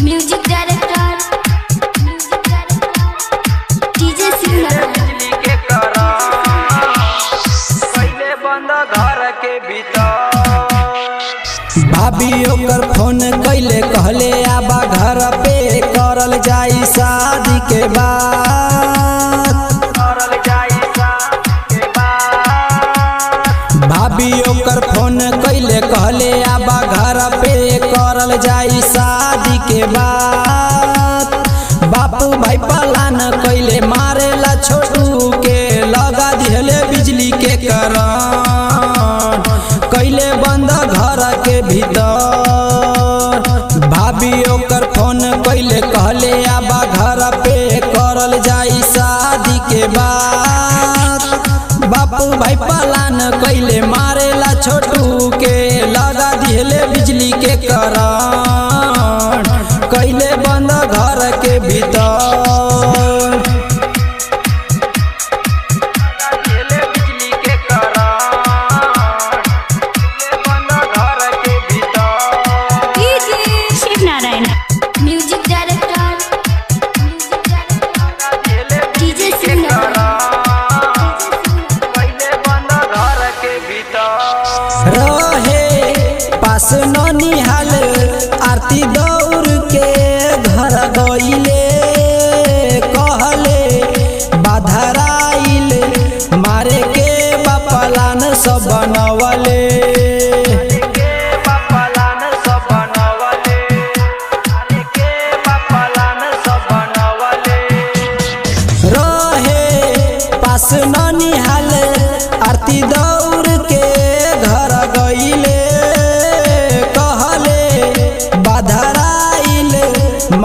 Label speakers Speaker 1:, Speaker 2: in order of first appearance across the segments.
Speaker 1: Music director DJ singer
Speaker 2: बिजली के करा पहले बंद घर के भीतर।
Speaker 3: भाभी ओकर फोन कैले कहले आबा घर पे करल जाई शादी के बाद।
Speaker 2: करल जाई शादी के बाद।
Speaker 3: भाभी ओकर फोन कैले कहले आबा घर पे करल जाई शादी के बाद। बापू भाई पलान कैले मारेला छोटू के लगा दिहले बिजली के करंट कैले बंद घर के भीतर। भाभी ओकर फोन कैले कहले आबा घर पे करल जाई शादी के बाद। बापू भाई पलान कैले मारेला छोटू के लगा दिहले बिजली के करंट कैले बंद घर के भीतर।
Speaker 2: बिजली के करा बंद घर के भीतर।
Speaker 1: DJ Shiv Narayan music director DJ singer
Speaker 2: पहले बंद घर के भीतर।
Speaker 3: रहे पास ननिहाल आरती दौड़ के घर गईले कहले बाधराइल मारे के बापलान सब बनवले।
Speaker 2: के बापलान सब बनवले। के बापलान सब बनवले।
Speaker 3: रहे पास ननिहाल आरती दौड़ के घर गईले कहले बाधराइल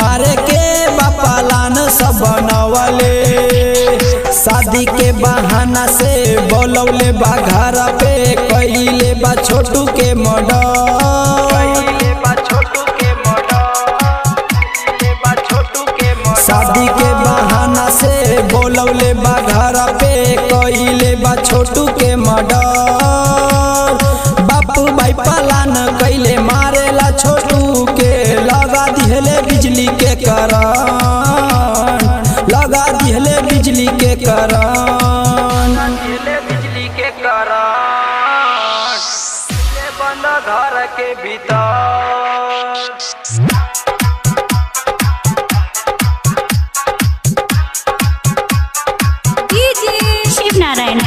Speaker 3: मारे के बापलान सब बनवले। शादी के बहाना से बोलौले बा घर पे कैले बा छोटू के मर्डर।
Speaker 2: पहले बा छोटू के मर्डर। पहले बा छोटू के मर्डर।
Speaker 3: शादी के बहाना से बोलौले बा घर पे कैले बा छोटू के मर्डर। बापू भाई पलान कैले मारेला छोटू के लगा दिहले बिजली के करंट लगा दिहले बिजली के करंट।
Speaker 2: पहले बिजली के करंट पहले बंद घर के भीतर।
Speaker 1: डीजे शिव नारायण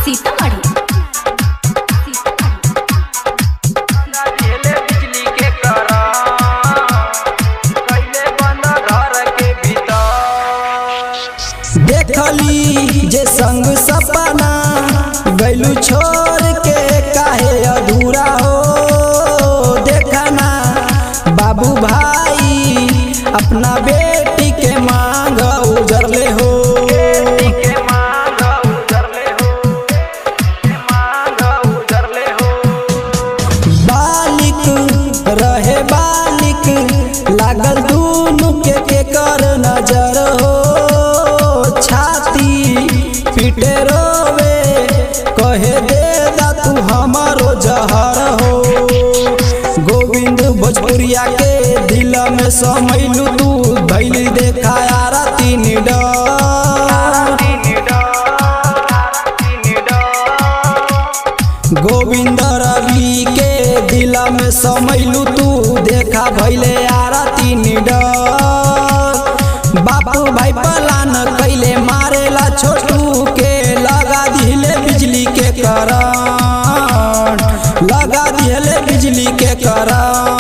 Speaker 1: सीतामढ़ी
Speaker 2: पहले बिजली के करंट पहले बंद घर के भीतर।
Speaker 3: देखली जे संग सपना गैलू छोड़ के काहे अधूरा हो। देखना बाबू भाई अपना बेटी के मांग उजरले हो।
Speaker 2: के मांग उजरले हो। के मांग उजरले हो।
Speaker 3: बालिक रहे बालिक लागल दूनु के कर नजर हो। छाती पीटे रोवे कहे दे दा तू हमारो जहर हो। गोविंद भोजपुरिया के दिल में समैलू तू भैली देखा आरती निडर। गोविंद रवि के दिल में समैलू तू देखा भैले आरती निडर। बापू भाई पलान कैले मारेला छोटू के लगा दिहले बिजली के करंट लगा दिहले बिजली के करंट।